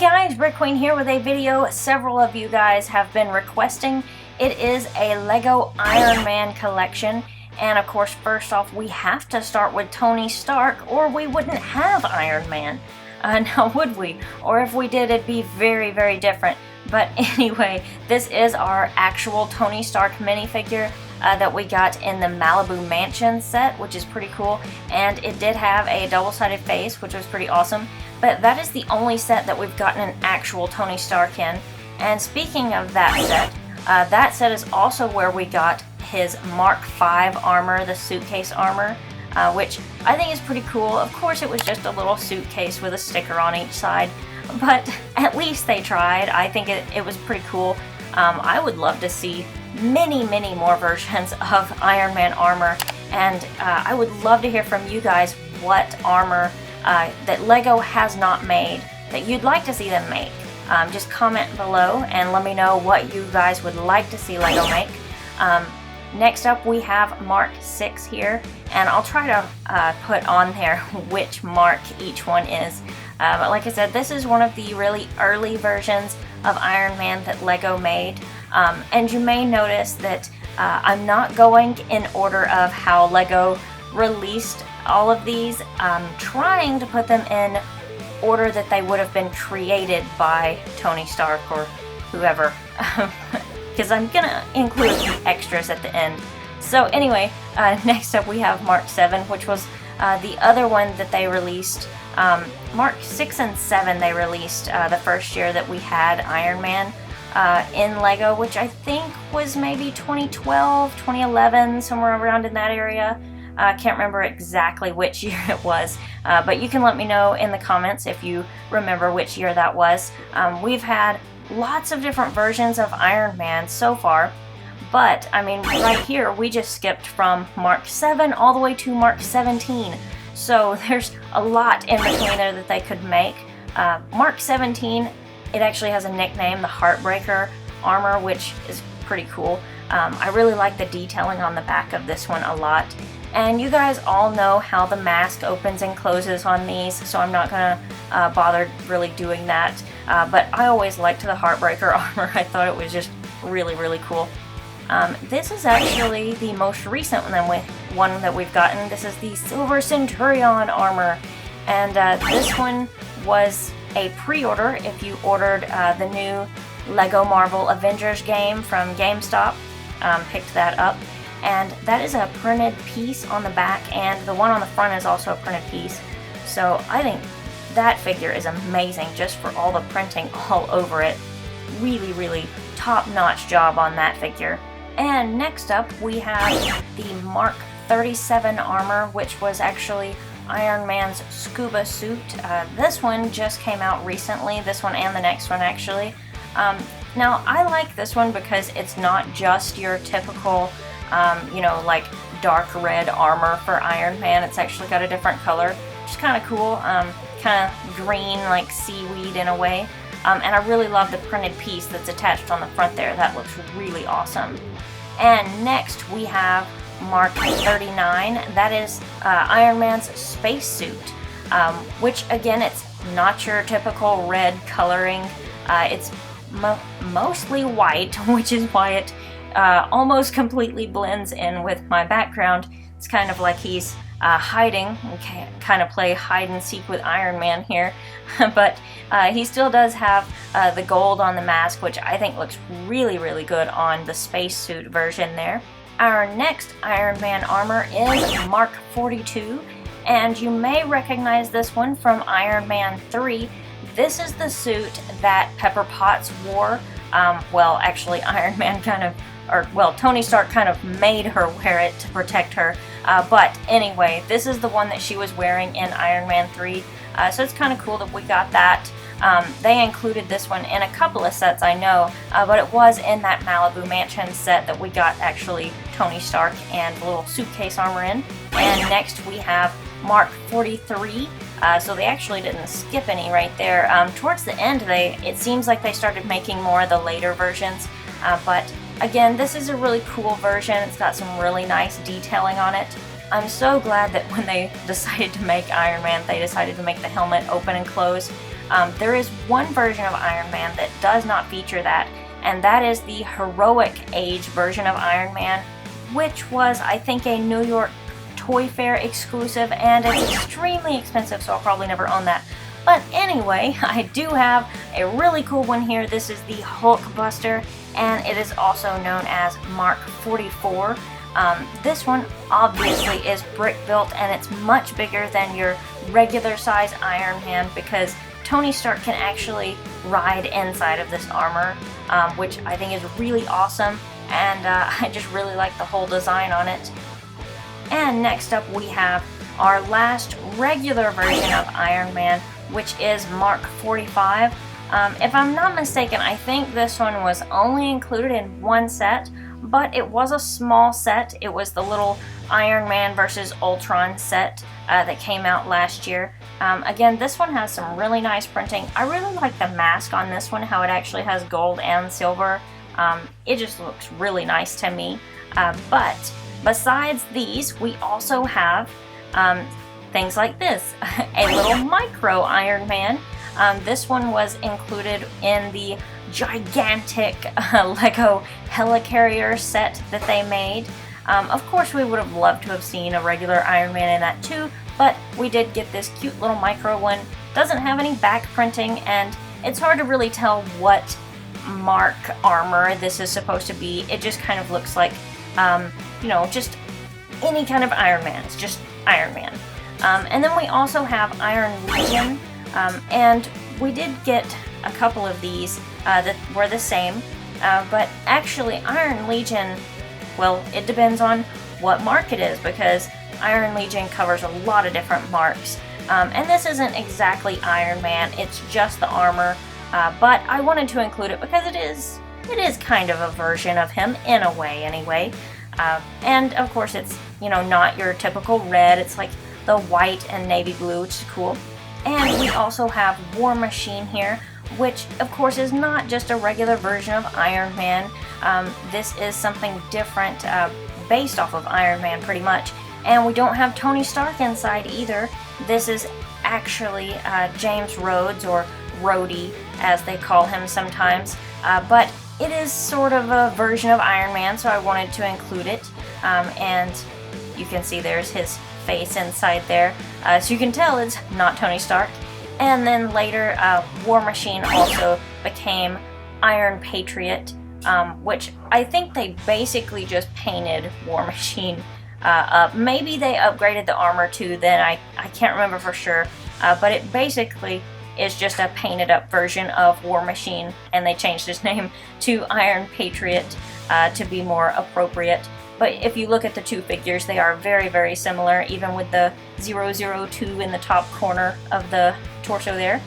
guys, BrickQueen here with a video several of you guys have been requesting. It is a Lego Iron Man collection, and of course first off we have to start with Tony Stark or we wouldn't have Iron Man. Now would we? Or if we did, it'd be very, very different. But anyway, this is our actual Tony Stark minifigure that we got in the Malibu Mansion set, which is pretty cool. And it did have a double-sided face, which was pretty awesome. But that is the only set that we've gotten an actual Tony Stark in. And speaking of that set is also where we got his Mark V armor, the suitcase armor. Which I think is pretty cool. Of course it was just a little suitcase with a sticker on each side, but at least they tried. I think it was pretty cool. I would love to see many more versions of Iron Man armor, and I would love to hear from you guys what armor that Lego has not made that you'd like to see them make. Just comment below and let me know what you guys would like to see Lego make. Next up we have Mark VI here, and I'll try to put on there which Mark each one is. But like I said, this is one of the really early versions of Iron Man that Lego made. And you may notice that I'm not going in order of how Lego released all of these. I'm trying to put them in order that they would have been created by Tony Stark or whoever. Because I'm gonna include a few extras at the end. So anyway, next up we have Mark VII, which was the other one that they released. Mark VI and VII they released the first year that we had Iron Man in Lego, which I think was maybe 2012, 2011, somewhere around in that area. I can't remember exactly which year it was, but you can let me know in the comments if you remember which year that was. We've had lots of different versions of Iron Man so far, but I mean right here we just skipped from Mark VII all the way to Mark 17, so there's a lot in between there that they could make. Mark 17, it actually has a nickname, the HEARTBREAKER armor, which is pretty cool. I really like the detailing on the back of this one a lot. And you guys all know how the mask opens and closes on these, so I'm not gonna bother really doing that. But I always liked the HEARTBREAKER armor. I thought it was just really cool. This is actually the most recent one that we've gotten. This is the Silver Centurion armor, and this one was a pre-order if you ordered the new Lego Marvel Avengers game from GameStop. Picked that up. And that is a printed piece on the back, and the one on the front is also a printed piece. So I think that figure is amazing just for all the printing all over it. Really top-notch job on that figure. And next up we have the Mark 37 armor, which was actually Iron Man's scuba suit. This one just came out recently, this one and the next one actually. Now I like this one because it's not just your typical you know, like dark red armor for Iron Man. It's actually got a different color, which is kind of cool, kind of green, like seaweed in a way. And I really love the printed piece that's attached on the front there. That looks really awesome. And next we have Mark 39. That is Iron Man's spacesuit, which again, it's not your typical red coloring. It's mostly white, which is why it almost completely blends in with my background. It's kind of like he's hiding. We can kind of play hide and seek with Iron Man here. But he still does have the gold on the mask, which I think looks really good on the spacesuit version there. Our next Iron Man armor is Mark 42, and you may recognize this one from Iron Man 3. This is the suit that Pepper Potts wore. Well, actually Iron Man Tony Stark kind of made her wear it to protect her. But anyway, this is the one that she was wearing in Iron Man 3. So it's kind of cool that we got that. They included this one in a couple of sets, I know, but it was in that Malibu Mansion set that we got actually Tony Stark and the little suitcase armor in. And next we have Mark 43. So they actually didn't skip any right there. Towards the end, it seems like they started making more of the later versions. But again, this is a really cool version. It's got some really nice detailing on it. I'm so glad that when they decided to make Iron Man, they decided to make the helmet open and close. There is one version of Iron Man that does not feature that, and that is the Heroic Age version of Iron Man, which was, I think, a New York Toy Fair exclusive, and it's extremely expensive, so I'll probably never own that. But anyway, I do have a really cool one here. This is the Hulkbuster, and it is also known as Mark 44. This one obviously is brick built, and it's much bigger than your regular size Iron Man because Tony Stark can actually ride inside of this armor, which I think is really awesome, and I just really like the whole design on it. And next up we have our last regular version of Iron Man, which is Mark 45. If I'm not mistaken, I think this one was only included in one set, but it was a small set. It was the little Iron Man versus Ultron set that came out last year. Again, this one has some really nice printing. I really like the mask on this one, how it actually has gold and silver. It just looks really nice to me. But besides these, we also have things like this. A little micro Iron Man. This one was included in the gigantic Lego Helicarrier set that they made. Of course, we would have loved to have seen a regular Iron Man in that too, but we did get this cute little micro one. Doesn't have any back printing, and it's hard to really tell what Mark armor this is supposed to be. It just kind of looks like, you know, just any kind of Iron Man. It's just Iron Man. And then we also have Iron Legion, and we did get a couple of these that were the same, but actually Iron Legion, well, it depends on what mark it is, because Iron Legion covers a lot of different marks, and this isn't exactly Iron Man, it's just the armor, but I wanted to include it because it is kind of a version of him in a way anyway, and of course it's, you know, not your typical red, it's like the white and navy blue, which is cool. And we also have War Machine here, which of course is not just a regular version of Iron Man. This is something different based off of Iron Man pretty much. And we don't have Tony Stark inside either. This is actually James Rhodes, or Rhodey as they call him sometimes. But it is sort of a version of Iron Man, so I wanted to include it. And you can see there's his face inside there, so you can tell it's not Tony Stark. And then later War Machine also became Iron Patriot, which I think they basically just painted War Machine up. Maybe they upgraded the armor too, then I can't remember for sure, but it basically is just a painted up version of War Machine, and they changed his name to Iron Patriot to be more appropriate. But if you look at the two figures, they are very, very similar, even with the 002 in the top corner of the torso there.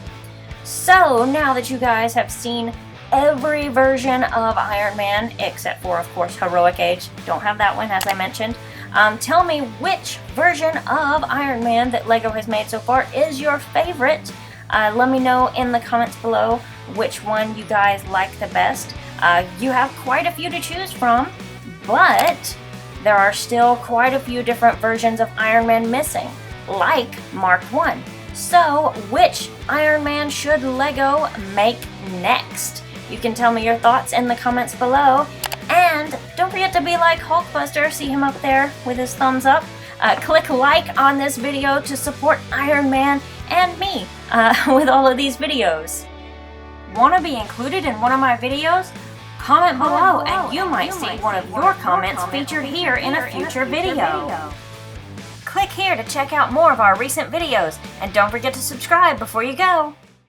So now that you guys have seen every version of Iron Man, except for, of course, Heroic Age, don't have that one, as I mentioned, tell me which version of Iron Man that LEGO has made so far is your favorite. Let me know in the comments below which one you guys like the best. You have quite a few to choose from, but there are still quite a few different versions of Iron Man missing, like Mark 1. So, which Iron Man should LEGO make next? You can tell me your thoughts in the comments below. And don't forget to be like Hulkbuster, see him up there with his thumbs up. Click like on this video to support Iron Man and me with all of these videos. Want to be included in one of my videos? Comment below and you might see one of your comments featured here in a future video. Click here to check out more of our recent videos, and don't forget to subscribe before you go.